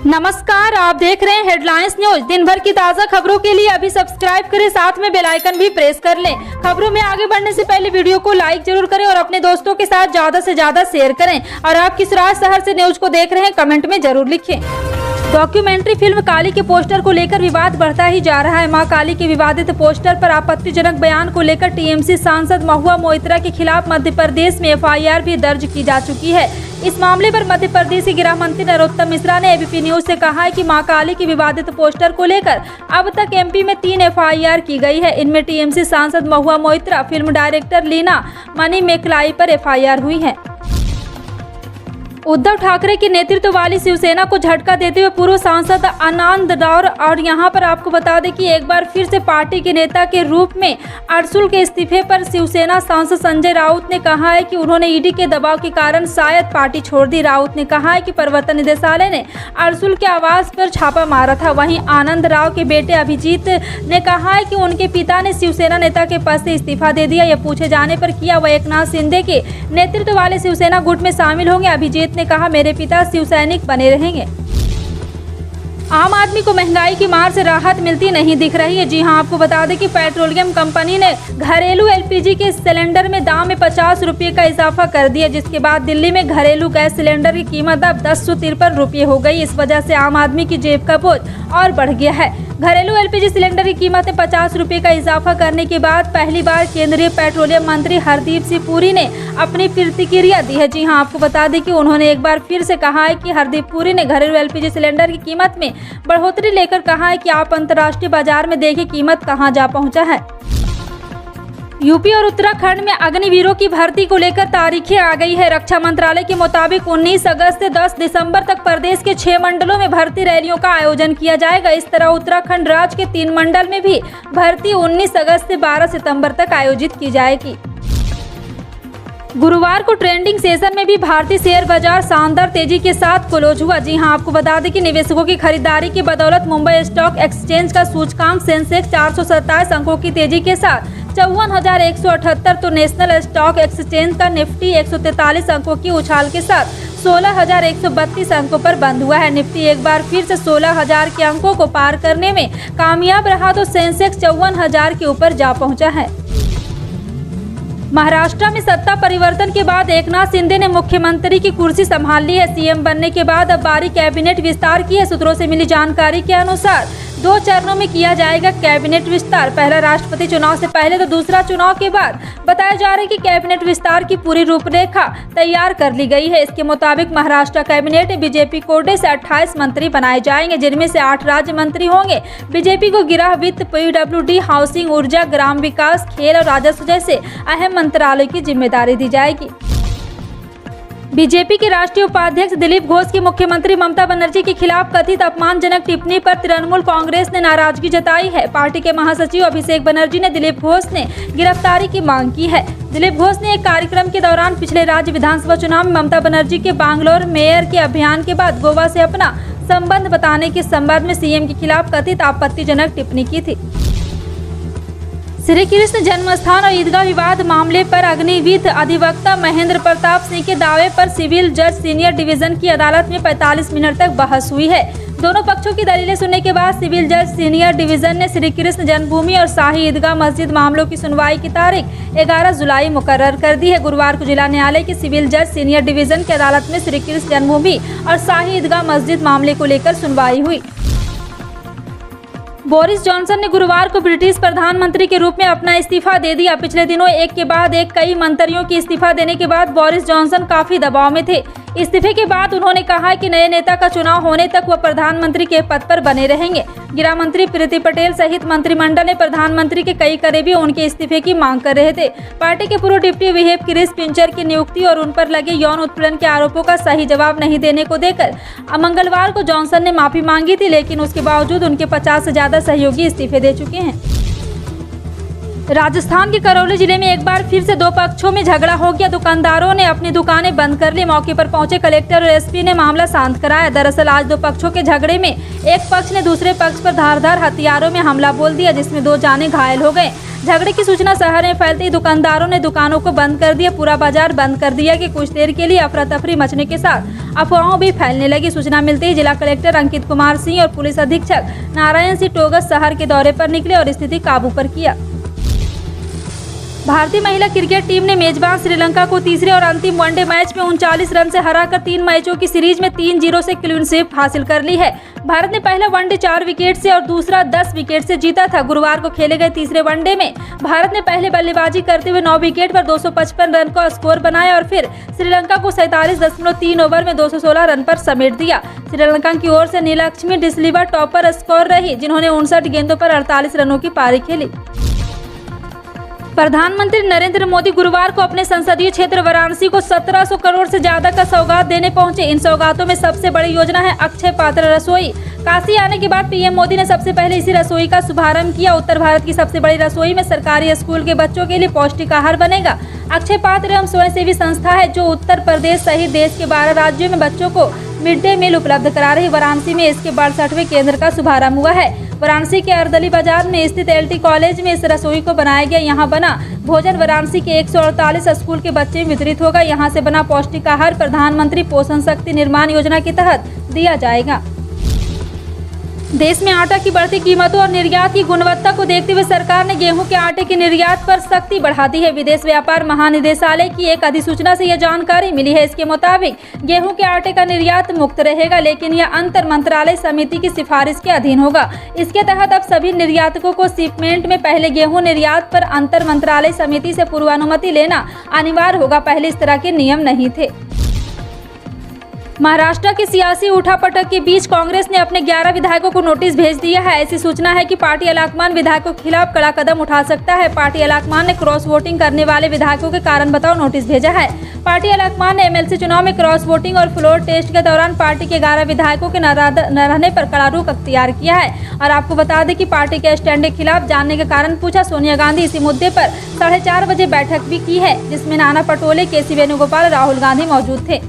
नमस्कार, आप देख रहे हैं हेडलाइंस न्यूज। दिन भर की ताज़ा खबरों के लिए अभी सब्सक्राइब करें, साथ में बेल आइकन भी प्रेस कर लें। खबरों में आगे बढ़ने से पहले वीडियो को लाइक जरूर करें और अपने दोस्तों के साथ ज्यादा से ज्यादा शेयर करें। और आप किस शहर से न्यूज को देख रहे हैं, कमेंट में जरूर लिखें। डॉक्यूमेंट्री फिल्म काली के पोस्टर को लेकर विवाद बढ़ता ही जा रहा है। मां काली के विवादित पोस्टर पर आपत्तिजनक बयान को लेकर टीएमसी सांसद महुआ मोइत्रा के खिलाफ मध्य प्रदेश में एफआईआर भी दर्ज की जा चुकी है। इस मामले पर मध्य प्रदेश के गृह मंत्री नरोत्तम मिश्रा ने एबीपी न्यूज से कहा है कि मां काली के विवादित पोस्टर को लेकर अब तक एमपी में 3 एफआईआर की गई है। इनमें टीएमसी सांसद महुआ मोइत्रा, फिल्म डायरेक्टर लीना मणिमेखलाई पर एफआईआर हुई है। उद्धव ठाकरे के नेतृत्व वाली शिवसेना को झटका देते हुए पूर्व सांसद आनंद राव, और यहां पर आपको बता दें कि एक बार फिर से पार्टी के नेता के रूप में अर्जुल के इस्तीफे पर शिवसेना सांसद संजय राउत ने कहा है कि उन्होंने ईडी के दबाव के कारण शायद पार्टी छोड़ दी। राउत ने कहा है कि प्रवर्तन निदेशालय ने अर्जुल के आवास पर छापा मारा था। वहीं आनंद राव के बेटे अभिजीत ने कहा है कि उनके पिता ने शिवसेना नेता के पद से इस्तीफा दे दिया। यह पूछे जाने पर किया वह एकनाथ शिंदे के नेतृत्व वाले शिवसेना गुट में शामिल होंगे। अभिजीत ने कहा, मेरे पिता शिवसैनिक बने रहेंगे। आम आदमी को महंगाई की मार से राहत मिलती नहीं दिख रही है। जी हां, आपको बता दें कि पेट्रोलियम कंपनी ने घरेलू एलपीजी के सिलेंडर में दाम में 50 रुपये का इजाफा कर दिया, जिसके बाद दिल्ली में घरेलू गैस सिलेंडर की कीमत अब 1053 रुपये हो गई। इस वजह से आम आदमी की जेब का बोझ और बढ़ गया है। घरेलू एलपीजी सिलेंडर की कीमत में 50 रुपये का इजाफा करने के बाद पहली बार केंद्रीय पेट्रोलियम मंत्री हरदीप सिंह पुरी ने अपनी प्रतिक्रिया दी है। जी हां, आपको बता दें कि उन्होंने एक बार फिर से कहा है कि हरदीप पुरी ने घरेलू एलपीजी सिलेंडर की कीमत में बढ़ोतरी लेकर कहा है कि आप अंतर्राष्ट्रीय बाजार में देखिए कीमत कहां जा पहुंचा है। यूपी और उत्तराखंड में अग्निवीरों की भर्ती को लेकर तारीखें आ गई है। रक्षा मंत्रालय के मुताबिक 19 अगस्त से 10 दिसंबर तक प्रदेश के 6 मंडलों में भर्ती रैलियों का आयोजन किया जाएगा। इस तरह उत्तराखंड राज्य के 3 मंडल में भी भर्ती 19 अगस्त से 12 सितंबर तक आयोजित की जाएगी। गुरुवार को ट्रेंडिंग सेशन में भी भारतीय शेयर बाजार शानदार तेजी के साथ क्लोज हुआ। जी हां, आपको बता दें कि निवेशकों की खरीदारी की बदौलत मुंबई स्टॉक एक्सचेंज का सूचकांक सेंसेक्स 427 अंकों की तेजी के साथ 54,178, तो नेशनल स्टॉक एक्सचेंज का निफ्टी 143 अंकों की उछाल के साथ 16,132 अंकों पर बंद हुआ है। निफ्टी एक बार फिर से 16,000 के अंकों को पार करने में कामयाब रहा, तो सेंसेक्स 54,000 के ऊपर जा पहुंचा है। महाराष्ट्र में सत्ता परिवर्तन के बाद एकनाथ शिंदे ने मुख्यमंत्री की कुर्सी संभाल ली है। सीएम बनने के बाद अब बारी कैबिनेट विस्तार की है। सूत्रों से मिली जानकारी के अनुसार 2 चरणों में किया जाएगा कैबिनेट विस्तार। पहला राष्ट्रपति चुनाव से पहले तो दूसरा चुनाव के बाद। बताया जा रहा है कि कैबिनेट विस्तार की पूरी रूपरेखा तैयार कर ली गई है। इसके मुताबिक महाराष्ट्र कैबिनेट बीजेपी कोटे से 28 मंत्री बनाए जाएंगे, जिनमें से 8 राज्य मंत्री होंगे। बीजेपी को गृह, वित्त, पीडब्ल्यूडी, हाउसिंग, ऊर्जा, ग्राम विकास, खेल और राजस्व जैसे अहम मंत्रालय की जिम्मेदारी दी जाएगी। बीजेपी के राष्ट्रीय उपाध्यक्ष दिलीप घोष की मुख्यमंत्री ममता बनर्जी के खिलाफ कथित अपमानजनक टिप्पणी पर तृणमूल कांग्रेस ने नाराजगी जताई है। पार्टी के महासचिव अभिषेक बनर्जी ने दिलीप घोष ने गिरफ्तारी की मांग की है। दिलीप घोष ने एक कार्यक्रम के दौरान पिछले राज्य विधानसभा चुनाव में ममता बनर्जी के बैंगलोर मेयर के अभियान के बाद गोवा से अपना संबंध बताने के संबंध में सीएम के खिलाफ कथित आपत्तिजनक टिप्पणी की थी। श्री कृष्ण जन्मस्थान और ईदगाह विवाद मामले पर अग्निवीर अधिवक्ता महेंद्र प्रताप सिंह के दावे पर सिविल जज सीनियर डिवीजन की अदालत में 45 मिनट तक बहस हुई है। दोनों पक्षों की दलीलें सुनने के बाद सिविल जज सीनियर डिवीजन ने श्री कृष्ण जन्मभूमि और शाही ईदगाह मस्जिद मामलों की सुनवाई की तारीख 11 जुलाई मुकर्रर कर दी है। गुरुवार को जिला न्यायालय की सिविल जज सीनियर डिवीजन की अदालत में श्री कृष्ण जन्मभूमि और शाही ईदगाह मस्जिद मामले को लेकर सुनवाई हुई। बोरिस जॉनसन ने गुरुवार को ब्रिटिश प्रधानमंत्री के रूप में अपना इस्तीफा दे दिया। पिछले दिनों एक के बाद एक कई मंत्रियों की इस्तीफा देने के बाद बोरिस जॉनसन काफी दबाव में थे। इस्तीफे के बाद उन्होंने कहा कि नए नेता का चुनाव होने तक वह प्रधानमंत्री के पद पर बने रहेंगे। गृह मंत्री प्रीति पटेल सहित मंत्रिमंडल ने प्रधानमंत्री के कई करीबी उनके इस्तीफे की मांग कर रहे थे। पार्टी के पूर्व डिप्टी व्हिप क्रिस पिंचर की नियुक्ति और उन पर लगे यौन उत्पीड़न के आरोपों का सही जवाब नहीं देने को देकर मंगलवार को जॉनसन ने माफी मांगी थी, लेकिन उसके बावजूद उनके 50 से ज्यादा सहयोगी इस्तीफे दे चुके हैं। राजस्थान के करौली जिले में एक बार फिर से दो पक्षों में झगड़ा हो गया। दुकानदारों ने अपनी दुकानें बंद कर ली। मौके पर पहुंचे कलेक्टर और एसपी ने मामला शांत कराया। दरअसल आज दो पक्षों के झगड़े में एक पक्ष ने दूसरे पक्ष पर धारदार हथियारों में हमला बोल दिया, जिसमें 2 जाने घायल हो गए। झगड़े की सूचना शहर में फैलते ही दुकानदारों ने दुकानों को बंद कर दिया। पूरा बाजार बंद कर दिया कि कुछ देर के लिए अफरा तफरी मचने के साथ अफवाहों भी फैलने लगी। सूचना मिलते ही जिला कलेक्टर अंकित कुमार सिंह और पुलिस अधीक्षक नारायण सिंह टोगस शहर के दौरे पर निकले और स्थिति काबू पर किया। भारतीय महिला क्रिकेट टीम ने मेजबान श्रीलंका को तीसरे और अंतिम वनडे मैच में 39 रन से हराकर 3 मैचों की सीरीज में 3-0 से क्लीन स्वीप हासिल कर ली है। भारत ने पहला वनडे 4 विकेट से और दूसरा 10 विकेट से जीता था। गुरुवार को खेले गए तीसरे वनडे में भारत ने पहले बल्लेबाजी करते हुए 9 विकेट पर 255 रन का स्कोर बनाया और फिर श्रीलंका को 47.3 ओवर में 216 रन पर समेट दिया। श्रीलंका की ओर से नीलक्ष्मी डिसिल्वा टॉपर स्कोर रही, जिन्होंने 59 गेंदों पर 48 रनों की पारी खेली। प्रधानमंत्री नरेंद्र मोदी गुरुवार को अपने संसदीय क्षेत्र वाराणसी को 1700 करोड़ से ज्यादा का सौगात देने पहुंचे। इन सौगातों में सबसे बड़ी योजना है अक्षय पात्र रसोई। काशी आने के बाद पीएम मोदी ने सबसे पहले इसी रसोई का शुभारंभ किया। उत्तर भारत की सबसे बड़ी रसोई में सरकारी स्कूल के बच्चों के लिए पौष्टिक आहार बनेगा। अक्षय पात्र एवं स्वयंसेवी संस्था है जो उत्तर प्रदेश सहित देश के 12 राज्यों में बच्चों को मिड डे मील उपलब्ध करा रही। वाराणसी में इसके 62वें केंद्र का शुभारंभ हुआ है। वाराणसी के अर्दली बाजार में स्थित एलटी कॉलेज में इस रसोई को बनाया गया। यहाँ बना भोजन वाराणसी के 148 स्कूल के बच्चे में वितरित होगा। यहाँ से बना पौष्टिक आहार प्रधानमंत्री पोषण शक्ति निर्माण योजना के तहत दिया जाएगा। देश में आटा की बढ़ती कीमतों और निर्यात की गुणवत्ता को देखते हुए सरकार ने गेहूं के आटे के निर्यात पर सख्ती बढ़ा दी है। विदेश व्यापार महानिदेशालय की एक अधिसूचना से यह जानकारी मिली है। इसके मुताबिक गेहूं के आटे का निर्यात मुक्त रहेगा, लेकिन यह अंतर मंत्रालय समिति की सिफारिश के अधीन होगा। इसके तहत अब सभी निर्यातकों को शिपमेंट में पहले गेहूं निर्यात पर अंतर मंत्रालय समिति से पूर्वानुमति लेना अनिवार्य होगा। पहले इस तरह के नियम नहीं थे। महाराष्ट्र की सियासी उठापटक के बीच कांग्रेस ने अपने 11 विधायकों को नोटिस भेज दिया है। ऐसी सूचना है कि पार्टी अलाकमान विधायकों के खिलाफ कड़ा कदम उठा सकता है। पार्टी अलाकमान ने क्रॉस वोटिंग करने वाले विधायकों के कारण बताओ नोटिस भेजा है। पार्टी अलाकमान ने एमएलसी चुनाव में क्रॉस वोटिंग और फ्लोर टेस्ट के दौरान पार्टी के 11 विधायकों के न रहने पर कड़ा रुख अख्तियार किया है। और आपको बता दें कि पार्टी के स्टैंड के खिलाफ जानने के कारण पूछा। सोनिया गांधी इसी मुद्दे पर 4:30 बजे बैठक भी की है, जिसमें नाना पटोले, केसी वेणुगोपाल, राहुल गांधी मौजूद थे।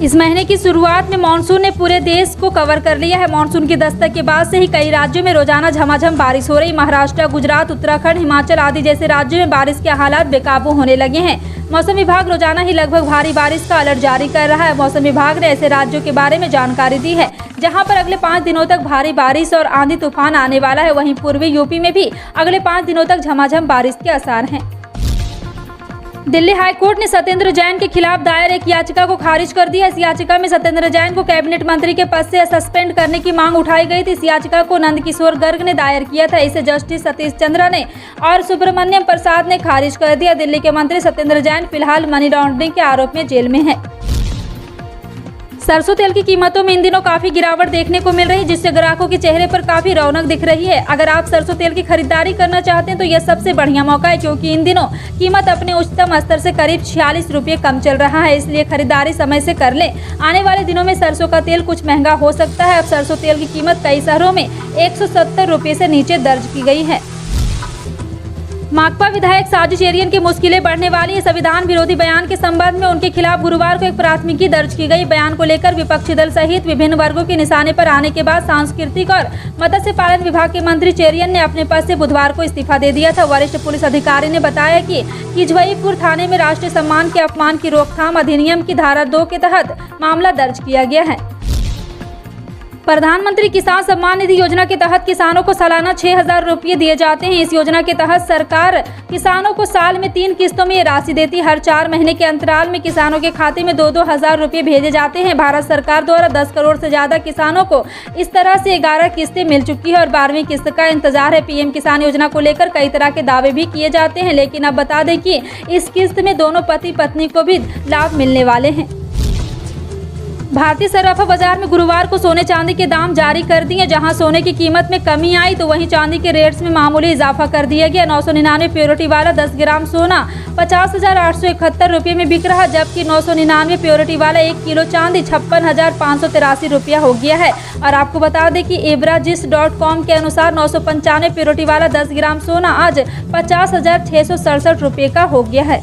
इस महीने की शुरुआत में मानसून ने पूरे देश को कवर कर लिया है। मानसून की दस्तक के बाद से ही कई राज्यों में रोजाना झमाझम बारिश हो रही। महाराष्ट्र, गुजरात, उत्तराखंड, हिमाचल आदि जैसे राज्यों में बारिश के हालात बेकाबू होने लगे हैं। मौसम विभाग रोजाना ही लगभग भारी बारिश का अलर्ट जारी कर रहा है। मौसम विभाग ने ऐसे राज्यों के बारे में जानकारी दी है जहां पर अगले 5 दिनों तक भारी बारिश और आंधी तूफान आने वाला है। वहीं पूर्वी यूपी में भी अगले 5 दिनों तक झमाझम बारिश के आसार हैं। दिल्ली हाईकोर्ट ने सत्येंद्र जैन के खिलाफ दायर एक याचिका को खारिज कर दिया। इस याचिका में सत्येंद्र जैन को कैबिनेट मंत्री के पद से सस्पेंड करने की मांग उठाई गई थी। इस याचिका को नंदकिशोर गर्ग ने दायर किया था। इसे जस्टिस सतीश चंद्रा ने और सुब्रमण्यम प्रसाद ने खारिज कर दिया। दिल्ली के मंत्री सत्येंद्र जैन फिलहाल मनी लॉन्ड्रिंग के आरोप में जेल में है। सरसों तेल की कीमतों में इन दिनों काफी गिरावट देखने को मिल रही है, जिससे ग्राहकों के चेहरे पर काफी रौनक दिख रही है। अगर आप सरसों तेल की खरीदारी करना चाहते हैं तो यह सबसे बढ़िया मौका है, क्योंकि इन दिनों कीमत अपने उच्चतम स्तर से करीब 46 रुपये कम चल रहा है। इसलिए खरीदारी समय से कर लें। आने वाले दिनों में सरसों का तेल कुछ महंगा हो सकता है। अब सरसों तेल की कीमत कई शहरों में 170 रुपये से नीचे दर्ज की गई है। माकपा विधायक साजिश एरियन की मुश्किलें बढ़ने वाली है। संविधान विरोधी बयान के संबंध में उनके खिलाफ गुरुवार को एक प्राथमिकी दर्ज की गई। बयान को लेकर विपक्षी दल सहित विभिन्न वर्गों के निशाने पर आने के बाद सांस्कृतिक और मत्स्य पालन विभाग के मंत्री चेरियन ने अपने पद से बुधवार को इस्तीफा दे दिया था। वरिष्ठ पुलिस अधिकारी ने बताया कि किजवईपुर थाने में राष्ट्रीय सम्मान के अपमान की रोकथाम अधिनियम की धारा 2 के तहत मामला दर्ज किया गया है। प्रधानमंत्री किसान सम्मान निधि योजना के तहत किसानों को सालाना 6,000 रुपये दिए जाते हैं। इस योजना के तहत सरकार किसानों को साल में 3 किस्तों में ये राशि देती है। हर 4 महीने के अंतराल में किसानों के खाते में 2-2 हज़ार रुपये भेजे जाते हैं। भारत सरकार द्वारा 10 करोड़ से ज्यादा किसानों को इस तरह से 11 किस्तें मिल चुकी है और 12वीं किस्त का इंतजार है। पीएम किसान योजना को लेकर कई तरह के दावे भी किए जाते हैं, लेकिन अब बता दें कि इस किस्त में दोनों पति पत्नी को भी लाभ मिलने वाले हैं। भारतीय सराफा बाजार में गुरुवार को सोने चांदी के दाम जारी कर दिए। जहां सोने की कीमत में कमी आई तो वहीं चांदी के रेट्स में मामूली इजाफा कर दिया गया। 999 प्योरिटी वाला 10 ग्राम सोना 50,871 रुपये में बिक रहा, जबकि 999 प्योरिटी वाला 1 किलो चांदी 56,583 रुपया हो गया है। और आपको बता दें कि एवराजिस.com के अनुसार 995 प्योरिटी वाला 10 ग्राम सोना आज 50,667 रुपये का हो गया है।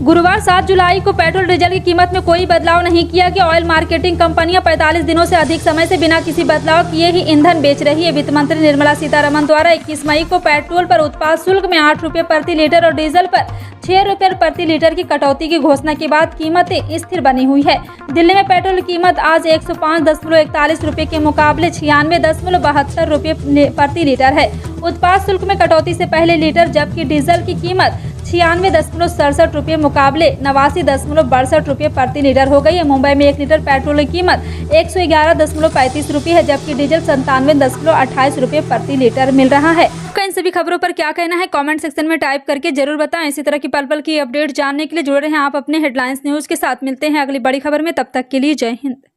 गुरुवार 7 जुलाई को पेट्रोल डीजल की कीमत में कोई बदलाव नहीं किया गया। ऑयल मार्केटिंग कंपनियां 45 दिनों से अधिक समय से बिना किसी बदलाव किए ही ईंधन बेच रही है। वित्त मंत्री निर्मला सीतारमण द्वारा 21 मई को पेट्रोल पर उत्पाद शुल्क में 8 रुपये प्रति लीटर और डीजल पर 6 रुपये प्रति लीटर की कटौती की घोषणा के बाद कीमतें स्थिर बनी हुई है। दिल्ली में पेट्रोल की कीमत आज 105.41 रुपये के मुकाबले 96.72 रुपये प्रति लीटर है। उत्पाद शुल्क में कटौती से पहले लीटर, जबकि डीजल की कीमत 96.67 रुपये मुकाबले 89.62 रुपये प्रति लीटर हो गई है। मुंबई में 1 लीटर पेट्रोल की कीमत 111.35 रुपये है, जबकि डीजल 97.28 रुपये प्रति लीटर मिल रहा है। आपका इन सभी खबरों पर क्या कहना है कमेंट सेक्शन में टाइप करके जरूर बताएं। इसी तरह की पल पल की अपडेट जानने के लिए जुड़े रहें आप अपने हेडलाइंस न्यूज के साथ। मिलते हैं अगली बड़ी खबर में, तब तक के लिए जय हिंद।